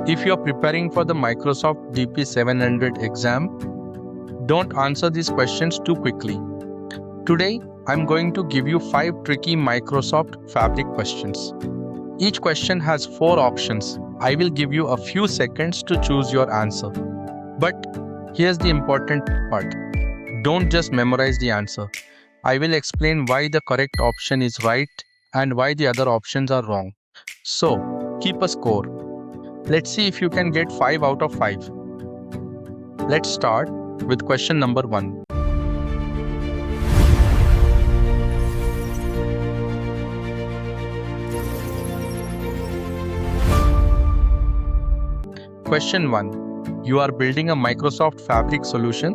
If you're preparing for the Microsoft DP-700 exam, don't answer these questions too quickly. Today, I'm going to give you 5 tricky Microsoft Fabric questions. Each question has 4 options. I will give you a few seconds to choose your answer. But here's the important part. Don't just memorize the answer. I will explain why the correct option is right and why the other options are wrong. So, keep a score. Let's see if you can get 5 out of 5. Let's start with question number 1. Question 1. You are building a Microsoft Fabric solution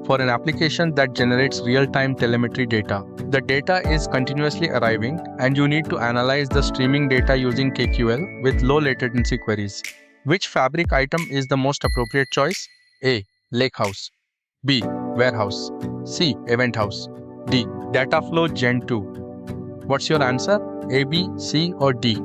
for an application that generates real-time telemetry data. The data is continuously arriving and you need to analyze the streaming data using KQL with low latency queries. Which Fabric item is the most appropriate choice? A. Lakehouse. B. Warehouse. C. Eventhouse. D. Dataflow Gen 2. What's your answer? A, B, C or D?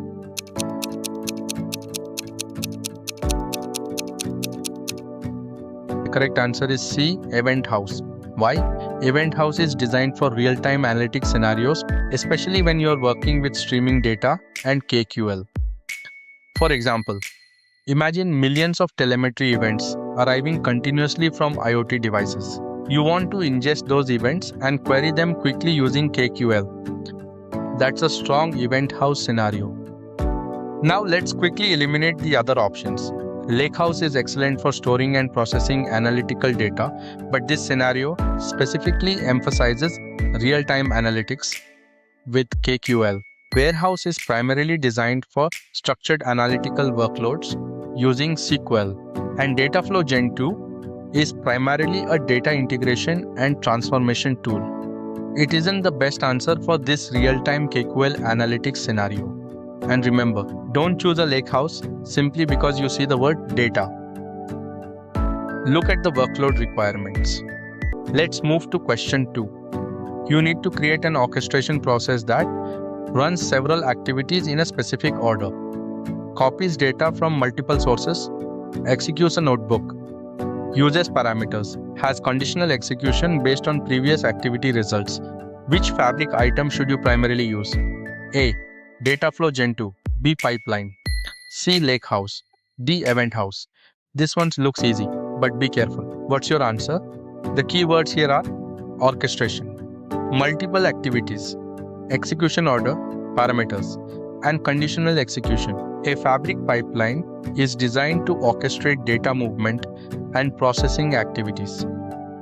The correct answer is C. Eventhouse. Why? Eventhouse is designed for real-time analytics scenarios, especially when you're working with streaming data and KQL. For example, imagine millions of telemetry events arriving continuously from IoT devices. You want to ingest those events and query them quickly using KQL. That's a strong Eventhouse scenario. Now let's quickly eliminate the other options. Lakehouse is excellent for storing and processing analytical data, but this scenario specifically emphasizes real-time analytics with KQL. Warehouse is primarily designed for structured analytical workloads using SQL, and Dataflow Gen 2 is primarily a data integration and transformation tool. It isn't the best answer for this real-time KQL analytics scenario. And remember, don't choose a Lakehouse simply because you see the word data. Look at the workload requirements. Let's move to question 2. You need to create an orchestration process that runs several activities in a specific order, copies data from multiple sources, executes a notebook, uses parameters, has conditional execution based on previous activity results. Which Fabric item should you primarily use? A. Dataflow Gen 2. B. Pipeline. C. Lakehouse. D. Eventhouse. This one looks easy, but be careful. What's your answer? The keywords here are orchestration, multiple activities, execution order, parameters, and conditional execution. A Fabric pipeline is designed to orchestrate data movement and processing activities.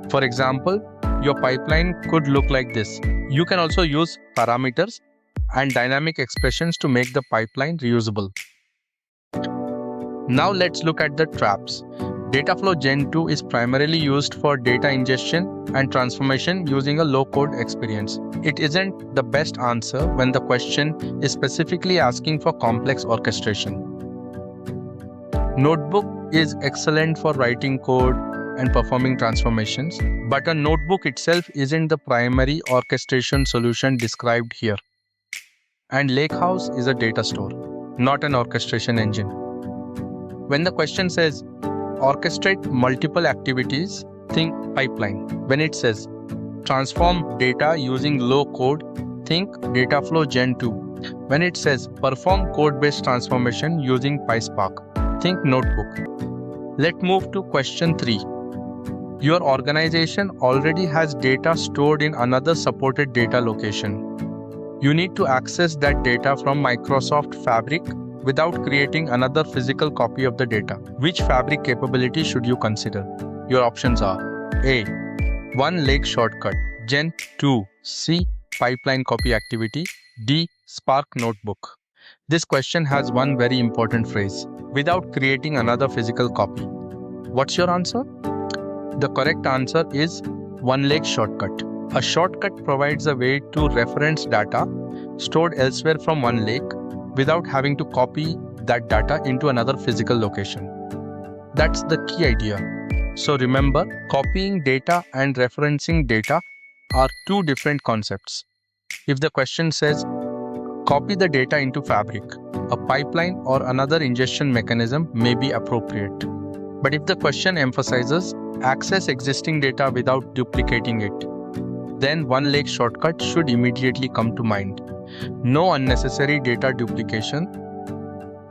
For example, your pipeline could look like this. You can also use parameters and dynamic expressions to make the pipeline reusable. Now let's look at the traps. Dataflow Gen 2 is primarily used for data ingestion and transformation using a low-code experience. It isn't the best answer when the question is specifically asking for complex orchestration. Notebook is excellent for writing code and performing transformations, but a notebook itself isn't the primary orchestration solution described here. And Lakehouse is a data store, not an orchestration engine. When the question says orchestrate multiple activities, think pipeline. When it says transform data using low code, think Dataflow Gen 2. When it says perform code-based transformation using PySpark, think notebook. Let's move to question 3. Your organization already has data stored in another supported data location. You need to access that data from Microsoft Fabric without creating another physical copy of the data. Which Fabric capability should you consider? Your options are A. OneLake Shortcut, Gen 2, C. Pipeline copy activity, D. Spark Notebook. This question has one very important phrase, without creating another physical copy. What's your answer? The correct answer is OneLake Shortcut. A shortcut provides a way to reference data stored elsewhere from OneLake without having to copy that data into another physical location. That's the key idea. So remember, copying data and referencing data are two different concepts. If the question says, copy the data into Fabric, a pipeline or another ingestion mechanism may be appropriate. But if the question emphasizes access existing data without duplicating it, then OneLake Shortcut should immediately come to mind. No unnecessary data duplication.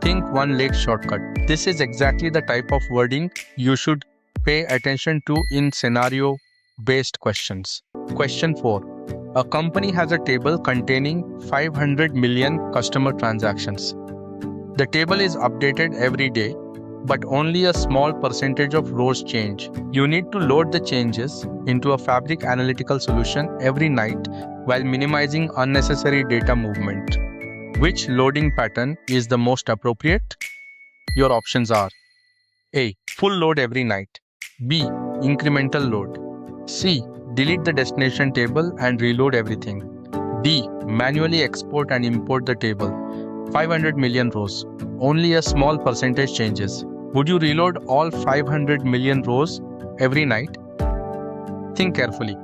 Think OneLake Shortcut. This is exactly the type of wording you should pay attention to in scenario-based questions. Question 4. A company has a table containing 500 million customer transactions. The table is updated every day, but only a small percentage of rows change. You need to load the changes into a Fabric analytical solution every night while minimizing unnecessary data movement. Which loading pattern is the most appropriate? Your options are A. Full load every night. B. Incremental load. C. Delete the destination table and reload everything. D. Manually export and import the table. 500 million rows. Only a small percentage changes. Would you reload all 500 million rows every night? Think carefully.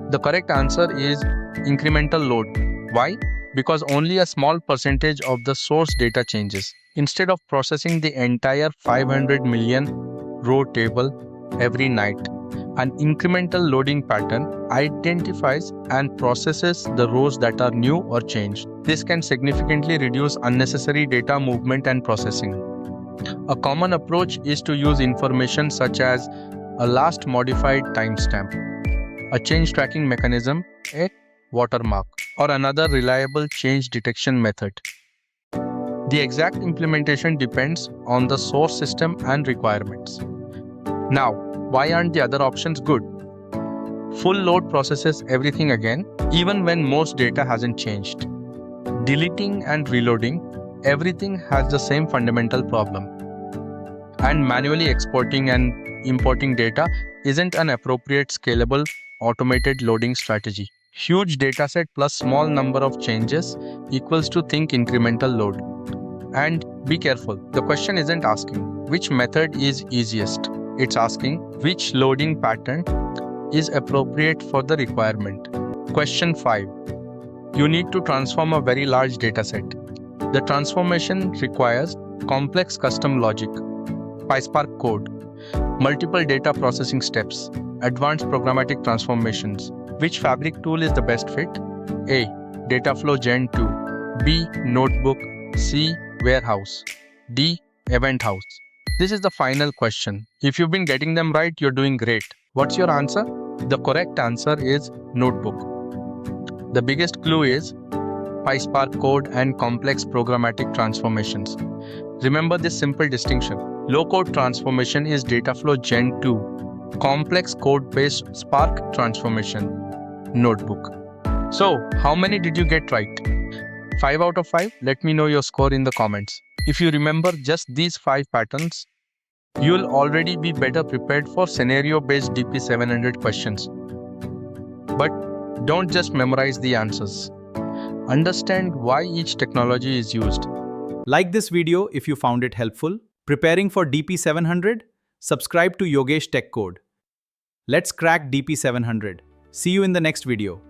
The correct answer is incremental load. Why? Because only a small percentage of the source data changes. Instead of processing the entire 500 million row table every night, an incremental loading pattern identifies and processes the rows that are new or changed. This can significantly reduce unnecessary data movement and processing. A common approach is to use information such as a last modified timestamp, a change tracking mechanism, a watermark, or another reliable change detection method. The exact implementation depends on the source system and requirements. Now, why aren't the other options good? Full load processes everything again, even when most data hasn't changed. Deleting and reloading everything has the same fundamental problem. And manually exporting and importing data isn't an appropriate scalable automated loading strategy. Huge dataset plus small number of changes equals to think incremental load. And be careful, the question isn't asking which method is easiest. It's asking which loading pattern is appropriate for the requirement. Question 5. You need to transform a very large dataset. The transformation requires complex custom logic, PySpark code, multiple data processing steps, advanced programmatic transformations. Which Fabric tool is the best fit? A. Dataflow Gen 2. B. Notebook. C. Warehouse. D. Eventhouse. This is the final question. If you've been getting them right, you're doing great. What's your answer? The correct answer is Notebook. The biggest clue is PySpark code and complex programmatic transformations. Remember this simple distinction. Low-code transformation is Dataflow Gen 2. Complex code-based Spark transformation, Notebook. So, how many did you get right? 5 out of 5? Let me know your score in the comments. If you remember just these 5 patterns, you'll already be better prepared for scenario-based DP-700 questions. But don't just memorize the answers. Understand why each technology is used. Like this video if you found it helpful. Preparing for DP-700? Subscribe to YogeshTechCode. Let's crack DP-700. See you in the next video.